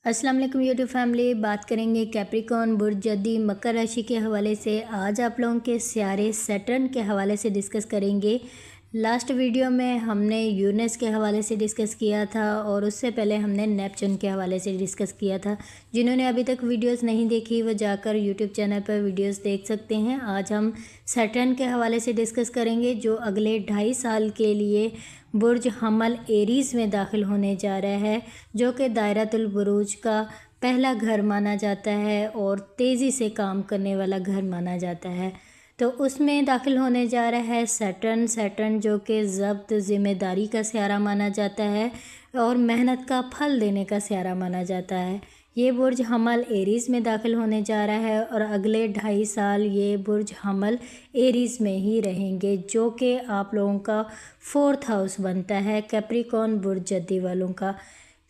अस्सलाम वालेकुम YouTube family. बात करेंगे कैप्रिकॉर्न बुर्ज जदी मकर राशि के हवाले से। आज आप लोगों के सियारे सैटर्न के हवाले से डिस्कस करेंगे। लास्ट वीडियो में हमने यूरेनस के हवाले से डिस्कस किया था और उससे पहले हमने नेपच्यून के हवाले से डिस्कस किया था। जिन्होंने अभी तक वीडियोस नहीं देखी वो जाकर यूट्यूब चैनल पर वीडियोस देख सकते हैं। आज हम सैटर्न के हवाले से डिस्कस करेंगे जो अगले 2.5 साल के लिए बुर्ज हमल एरीज़ में दाखिल होने जा रहा है, जो कि दायरतुल बुरूज का पहला घर माना जाता है और तेज़ी से काम करने वाला घर माना जाता है। तो उसमें दाखिल होने जा रहा है सैटर्न जो कि ज़ब्त ज़िम्मेदारी का सियारा माना जाता है और मेहनत का फल देने का सियारा माना जाता है। ये बुर्ज हमल एरीज़ में दाखिल होने जा रहा है और अगले 2.5 साल ये बुर्ज हमल एरीज़ में ही रहेंगे, जो कि आप लोगों का 4th हाउस बनता है कैप्रिकॉर्न बुर्ज जद्दी वालों का।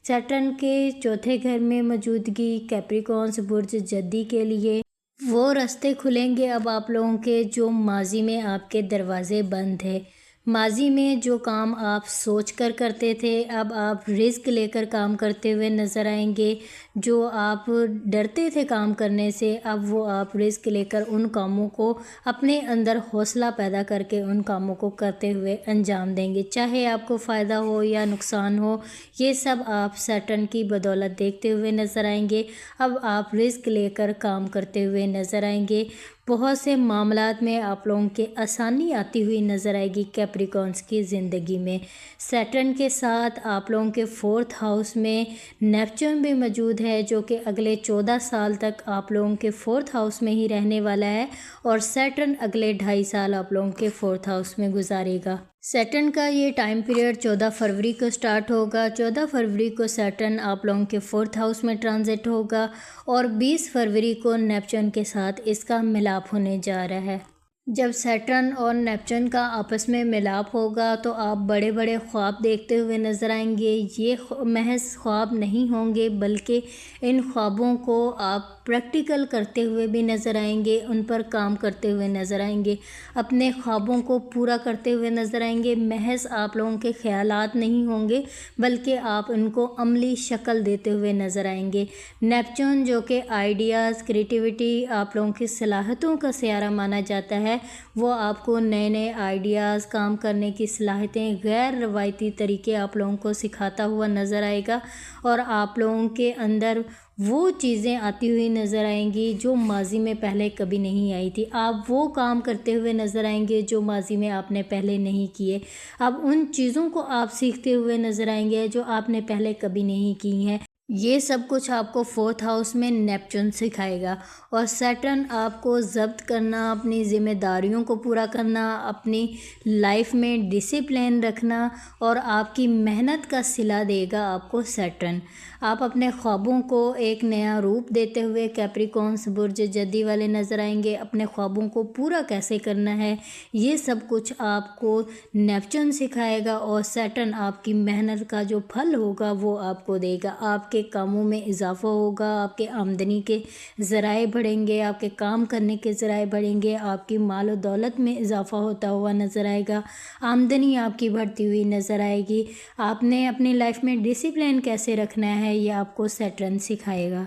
सैटर्न के चौथे घर में मौजूदगी कैप्रिकॉर्न्स बुर्ज जद्दी के लिए वो रास्ते खुलेंगे अब आप लोगों के जो माजी में आपके दरवाज़े बंद थे। माजी में जो काम आप सोच कर करते थे अब आप रिस्क लेकर काम करते हुए नज़र आएंगे। जो आप डरते थे काम करने से अब वो आप रिस्क लेकर उन कामों को अपने अंदर हौसला पैदा करके उन कामों को करते हुए अंजाम देंगे, चाहे आपको फ़ायदा हो या नुकसान हो। ये सब आप सैटर्न की बदौलत देखते हुए नज़र आएंगे। अब आप रिस्क लेकर काम करते हुए नज़र आएंगे। बहुत से मामलात में आप लोगों के आसानी आती हुई नज़र आएगी कैप्रिकॉर्न्स की ज़िंदगी में। सैटर्न के साथ आप लोगों के 4th हाउस में नेपच्यून भी मौजूद है, जो कि अगले 14 साल तक आप लोगों के 4th हाउस में ही रहने वाला है और सैटर्न अगले 2.5 साल आप लोगों के 4th हाउस में गुजारेगा। सैटर्न का ये टाइम पीरियड 14 फरवरी को स्टार्ट होगा। 14 फरवरी को सैटर्न आप लोगों के 4th हाउस में ट्रांजिट होगा और 20 फरवरी को नेपच्यून के साथ इसका मिलाप होने जा रहा है। जब सैटर्न और नेपच्यून का आपस में मिलाप होगा तो आप बड़े बड़े ख्वाब देखते हुए नज़र आएंगे। ये महज ख्वाब नहीं होंगे बल्कि इन ख्वाबों को आप प्रैक्टिकल करते हुए भी नज़र आएंगे, उन पर काम करते हुए नज़र आएंगे, अपने ख्वाबों को पूरा करते हुए नज़र आएंगे। महज आप लोगों के ख्यालात नहीं होंगे बल्कि आप उनको अमली शक्ल देते हुए नज़र आएंगे। नेपच्यून जो कि आइडियाज़, क्रिएटिविटी, आप लोगों की सलाहियतों का सियारा माना जाता है, वो आपको नए नए आइडियाज़, काम करने की सलाहियतें, गैर रवायती तरीके आप लोगों को सिखाता हुआ नज़र आएगा और आप लोगों के अंदर वो चीज़ें आती हुई नज़र आएंगी जो माजी में पहले कभी नहीं आई थी। आप वो काम करते हुए नज़र आएंगे जो माजी में आपने पहले नहीं किए। अब उन चीज़ों को आप सीखते हुए नज़र आएंगे जो आपने पहले कभी नहीं की हैं। ये सब कुछ आपको 4th हाउस में नेपच्यून सिखाएगा और सैटर्न आपको ज़ब्त करना, अपनी ज़िम्मेदारियों को पूरा करना, अपनी लाइफ में डिसिप्लिन रखना और आपकी मेहनत का सिला देगा आपको सैटर्न। आप अपने ख्वाबों को एक नया रूप देते हुए कैप्रिकॉर्न्स बुर्ज जद्दी वाले नज़र आएंगे। अपने ख्वाबों को पूरा कैसे करना है ये सब कुछ आपको नेपच्यून सिखाएगा और सैटर्न आपकी मेहनत का जो फल होगा वो आपको देगा। आपके कामों में इजाफ़ा होगा, आपके आमदनी के ज़राए बढ़ेंगे, आपके काम करने के ज़राए बढ़ेंगे, आपकी माल और दौलत में इजाफ़ा होता हुआ नज़र आएगा, आमदनी आपकी बढ़ती हुई नज़र आएगी। आपने अपनी लाइफ में डिसिप्लिन कैसे रखना है ये आपको सैटर्न सिखाएगा।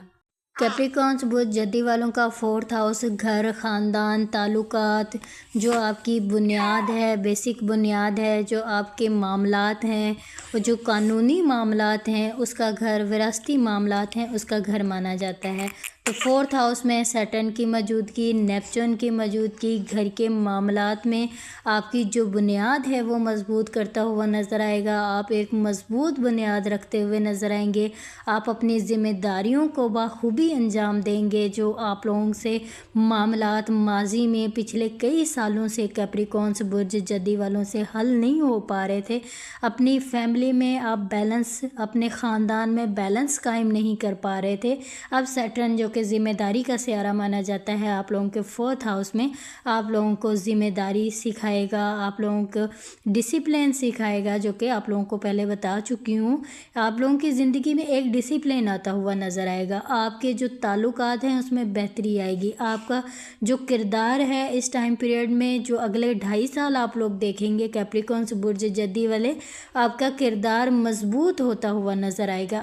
कैप्रिकॉर्न्स बुर्ज जद्दी वालों का 4th हाउस घर, ख़ानदान, ताल्लुकात, जो आपकी बुनियाद है, बेसिक बुनियाद है, जो आपके मामलात हैं और जो कानूनी मामलात हैं उसका घर, विरासती मामलात हैं उसका घर माना जाता है। तो 4th हाउस में सैटर्न की मौजूदगी, नेपच्यून की मौजूदगी घर के मामलात में आपकी जो बुनियाद है वो मज़बूत करता हुआ नज़र आएगा। आप एक मज़बूत बुनियाद रखते हुए नज़र आएंगे। आप अपनी ज़िम्मेदारियों को बाखूबी अंजाम देंगे। जो आप लोगों से मामलात माजी में पिछले कई सालों से कैप्रिकॉर्न्स बुर्ज जद्दी वालों से हल नहीं हो पा रहे थे, अपनी फैमिली में आप बैलेंस, अपने ख़ानदान में बैलेंस कायम नहीं कर पा रहे थे, अब सैटर्न जो कि ज़िम्मेदारी का सियारा माना जाता है आप लोगों के 4th हाउस में आप लोगों को ज़िम्मेदारी सिखाएगा, आप लोगों को डिसिप्लिन सिखाएगा, जो कि आप लोगों को पहले बता चुकी हूँ। आप लोगों की ज़िंदगी में एक डिसिप्लिन आता हुआ नज़र आएगा। आपके جو تعلقات ہیں اس میں بہتری آئے گی۔ آپ کا جو کردار ہے اس ٹائم پیریڈ میں، جو اگلے 2.5 سال آپ لوگ دیکھیں گے کیپریکونس برج جدی والے، آپ کا کردار مضبوط ہوتا ہوا نظر آئے گا۔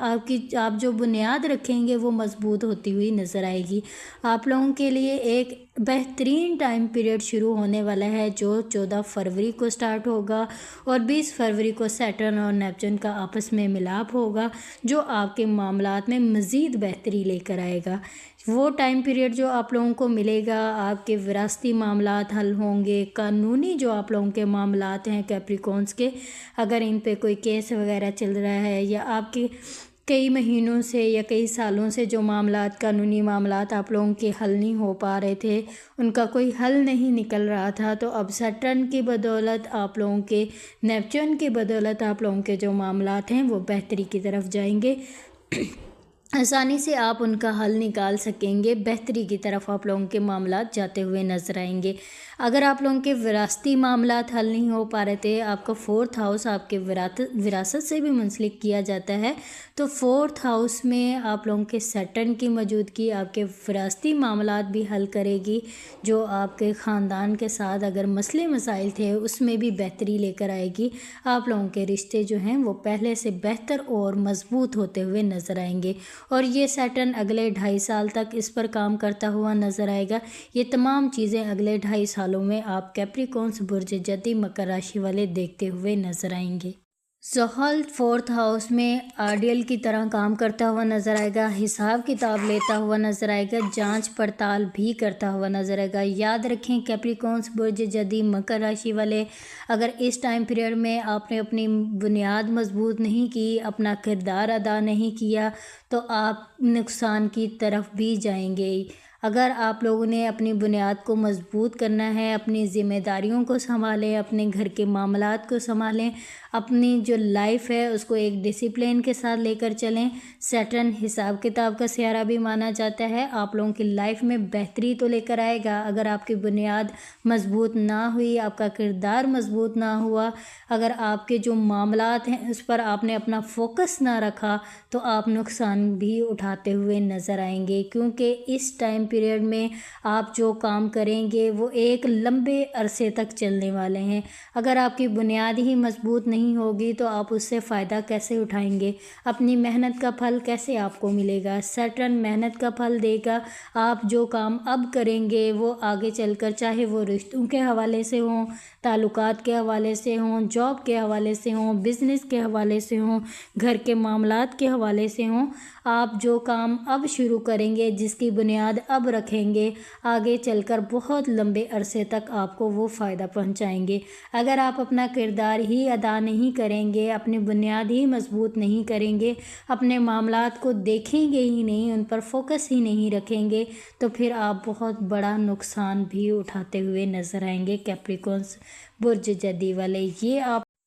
آپ جو بنیاد رکھیں گے وہ مضبوط ہوتی ہوئی نظر آئے گی۔ آپ لوگوں کے لیے ایک بہترین ٹائم پیریڈ شروع ہونے والا ہے جو 14 فروری کو سٹارٹ ہوگا، اور 20 فروری کو سیٹرن اور نیپچون کا آپس میں ملاپ ہوگا جو آپ کے معاملات میں مزید بہتری لے کر آئے گا۔ وہ ٹائم پیریڈ جو آپ لوگوں کو ملے گا، آپ کے وراثتی معاملات حل ہوں گے، قانونی جو آپ لوگوں کے معاملات ہیں کیپریکونس کے، اگر ان پہ کوئی کیس وغیرہ چل رہا ہے یا آپ کے کئی مہینوں سے یا کئی سالوں سے جو معاملات، قانونی معاملات آپ لوگوں کے حل نہیں ہو پا رہے تھے، ان کا کوئی حل نہیں نکل رہا تھا، تو اب سیٹرن کی بدولت آپ لوگوں کے، نیپچون کی بدولت آپ لوگوں کے جو معاملات ہیں وہ بہتری کی طرف جائیں گے۔ آسانی سے آپ ان کا حل نکال سکیں گے، بہتری کی طرف آپ لوگوں کے معاملات جاتے ہوئے نظر آئیں گے۔ اگر آپ لوگوں کے وراثتی معاملات حل نہیں ہو پا رہے تھے، آپ کا 4تھ ہاؤس آپ کے وراثت سے بھی منسلک کیا جاتا ہے، تو 4تھ ہاؤس میں آپ لوگوں کے سیٹرن کی موجودگی آپ کے وراثتی معاملات بھی حل کرے گی، جو آپ کے خاندان کے ساتھ اگر مسئلے مسائل تھے اس میں بھی بہتری لے کر آئے گی۔ آپ لوگوں کے رشتے جو ہیں وہ پہلے سے بہتر اور مضبوط ہوتے ہوئے نظر آئیں گے، اور یہ سیٹرن اگلے 2.5 سال تک اس پر کام کرتا ہوا نظر آئے گا۔ یہ تمام چیزیں اگلے 2.5 سالوں میں آپ کیپریکونس برج جدی مکر راشی والے دیکھتے ہوئے نظر آئیں گے۔ زحل 4تھ ہاؤس میں آئیڈیل کی طرح کام کرتا ہوا نظر آئے گا، حساب کتاب لیتا ہوا نظر آئے گا، جانچ پڑتال بھی کرتا ہوا نظر آئے گا۔ یاد رکھیں کیپریکونس برج جدی مکر راشی والے، اگر اس ٹائم پیریڈ میں آپ نے اپنی بنیاد مضبوط نہیں کی، اپنا کردار ادا نہیں کیا، تو آپ نقصان کی طرف بھی جائیں گے۔ اگر آپ لوگوں نے اپنی بنیاد کو مضبوط کرنا ہے، اپنی ذمہ داریوں کو سنبھالیں، اپنے گھر کے معاملات کو سنبھالیں، اپنی جو لائف ہے اس کو ایک ڈسپلین کے ساتھ لے کر چلیں۔ سیٹرن حساب کتاب کا سیارہ بھی مانا جاتا ہے، آپ لوگوں کی لائف میں بہتری تو لے کر آئے گا۔ اگر آپ کی بنیاد مضبوط نہ ہوئی، آپ کا کردار مضبوط نہ ہوا، اگر آپ کے جو معاملات ہیں اس پر آپ نے اپنا فوکس نہ رکھا، تو آپ نقصان بھی اٹھاتے ہوئے نظر آئیں گے، کیونکہ اس ٹائم پیریڈ میں آپ جو کام کریں گے وہ ایک لمبے عرصے تک چلنے والے ہیں۔ اگر آپ کی بنیاد ہی مضبوط نہیں ہوگی تو آپ اس سے فائدہ کیسے اٹھائیں گے؟ اپنی محنت کا پھل کیسے آپ کو ملے گا؟ سیٹرن محنت کا پھل دے گا۔ آپ جو کام اب کریں گے وہ آگے چل کر، چاہے وہ رشتوں کے حوالے سے ہوں، تعلقات کے حوالے سے ہوں، جاب کے حوالے سے ہوں، بزنس کے حوالے سے ہوں، گھر کے معاملات کے حوالے سے ہوں، آپ جو کام اب شروع کریں گے، جس کی بنیاد اب رکھیں گے، آگے چل کر بہت لمبے عرصے تک آپ کو وہ فائدہ پہنچائیں گے۔ اگر آپ اپنا کردار ہی ادا نہیں کریں گے، اپنی بنیاد ہی مضبوط نہیں کریں گے، اپنے معاملات کو دیکھیں گے ہی نہیں، ان پر فوکس ہی نہیں رکھیں گے، تو پھر آپ بہت بڑا نقصان بھی اٹھاتے ہوئے نظر آئیں گے کیپریکونس برج جدی والے۔ یہ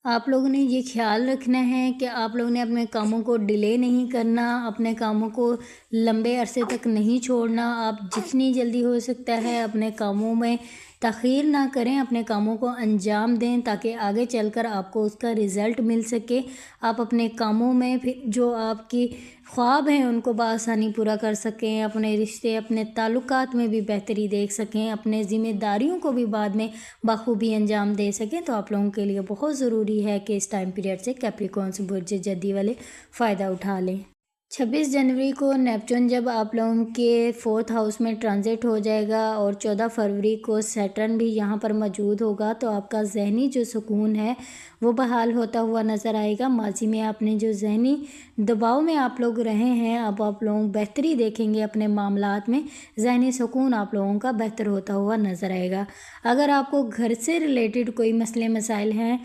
آپ لوگوں نے یہ خیال رکھنا ہے کہ آپ لوگوں نے اپنے کاموں کو ڈیلے نہیں کرنا، اپنے کاموں کو لمبے عرصے تک نہیں چھوڑنا۔ آپ جتنی جلدی ہو سکتا ہے اپنے کاموں میں تاخیر نہ کریں، اپنے کاموں کو انجام دیں تاکہ آگے چل کر آپ کو اس کا رزلٹ مل سکے۔ آپ اپنے کاموں میں جو آپ کی خواب ہیں ان کو بآسانی پورا کر سکیں، اپنے رشتے، اپنے تعلقات میں بھی بہتری دیکھ سکیں، اپنے ذمہ داریوں کو بھی بعد میں بخوبی انجام دے سکیں، تو آپ لوگوں کے لیے بہت ضروری ہے کہ اس ٹائم پیریڈ سے کیپریکونس برج جدی والے فائدہ اٹھا لیں۔ 26 جنوری کو نیپچون جب آپ لوگوں کے 4تھ ہاؤس میں ٹرانزٹ ہو جائے گا، اور 14 فروری کو سیٹرن بھی یہاں پر موجود ہوگا، تو آپ کا ذہنی جو سکون ہے وہ بحال ہوتا ہوا نظر آئے گا۔ ماضی میں آپ نے جو ذہنی دباؤ میں آپ لوگ رہے ہیں، اب آپ لوگ بہتری دیکھیں گے اپنے معاملات میں، ذہنی سکون آپ لوگوں کا بہتر ہوتا ہوا نظر آئے گا۔ اگر آپ کو گھر سے ریلیٹڈ کوئی مسئلے مسائل ہیں،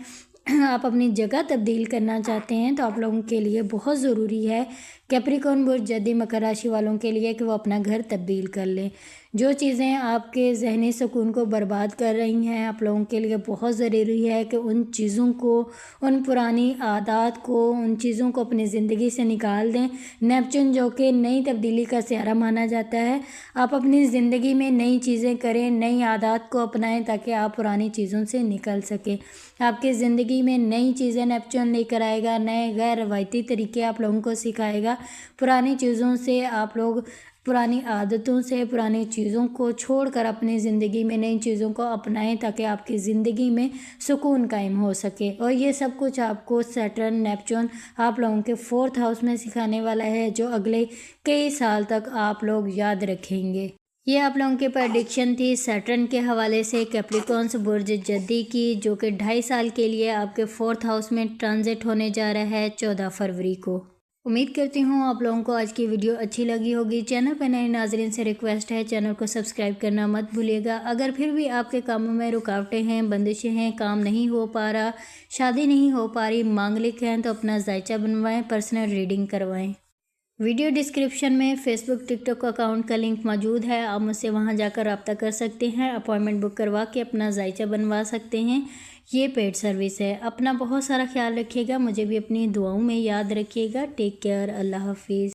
آپ اپنی جگہ تبدیل کرنا چاہتے ہیں، تو آپ لوگوں کے لیے بہت ضروری ہے کیپریکون برج جدی مکر راشی والوں کے لیے کہ وہ اپنا گھر تبدیل کر لیں۔ جو چیزیں آپ کے ذہنی سکون کو برباد کر رہی ہیں، آپ لوگوں کے لیے بہت ضروری ہے کہ ان چیزوں کو، ان پرانی عادات کو، ان چیزوں کو اپنی زندگی سے نکال دیں۔ نیپچون جو کہ نئی تبدیلی کا سیارہ مانا جاتا ہے، آپ اپنی زندگی میں نئی چیزیں کریں، نئی عادات کو اپنائیں تاکہ آپ پرانی چیزوں سے نکل سکیں۔ آپ کی زندگی میں نئی چیزیں نیپچون لے کر آئے گا، نئے غیر روایتی طریقے آپ لوگوں کو سکھائے گا، पुरानी चीज़ों से आप लोग पुरानी आदतों से पुरानी चीज़ों को छोड़कर अपनी ज़िंदगी में नई चीज़ों को अपनाएं ताकि आपकी ज़िंदगी में सुकून कायम हो सके। और ये सब कुछ आपको सैटर्न नेपच्यून आप लोगों के 4th हाउस में सिखाने वाला है, जो अगले कई साल तक आप लोग याद रखेंगे। ये आप लोगों की प्रेडिक्शन थी सैटर्न के हवाले से कैप्रिकॉर्न्स बुर्ज जद्दी की, जो कि 2.5 साल के लिए आपके 4th हाउस में ट्रांजिट होने जा रहा है 14 फरवरी को। उम्मीद करती हूँ आप लोगों को आज की वीडियो अच्छी लगी होगी। चैनल पर नए नाज़रीन से रिक्वेस्ट है, चैनल को सब्सक्राइब करना मत भूलिएगा। अगर फिर भी आपके कामों में रुकावटें हैं, बंदिशें हैं, काम नहीं हो पा रहा, शादी नहीं हो पा रही, मांगलिक हैं, तो अपना जायचा बनवाएं, पर्सनल रीडिंग करवाएं। वीडियो डिस्क्रिप्शन में फेसबुक टिकटॉक अकाउंट का लिंक मौजूद है, आप मुझसे वहां जाकर रब्ता कर सकते हैं, अपॉइंटमेंट बुक करवा के अपना जायचा बनवा सकते हैं। ये पेड सर्विस है। अपना बहुत सारा ख्याल रखिएगा, मुझे भी अपनी दुआओं में याद रखिएगा। टेक केयर, अल्लाह हाफिज़।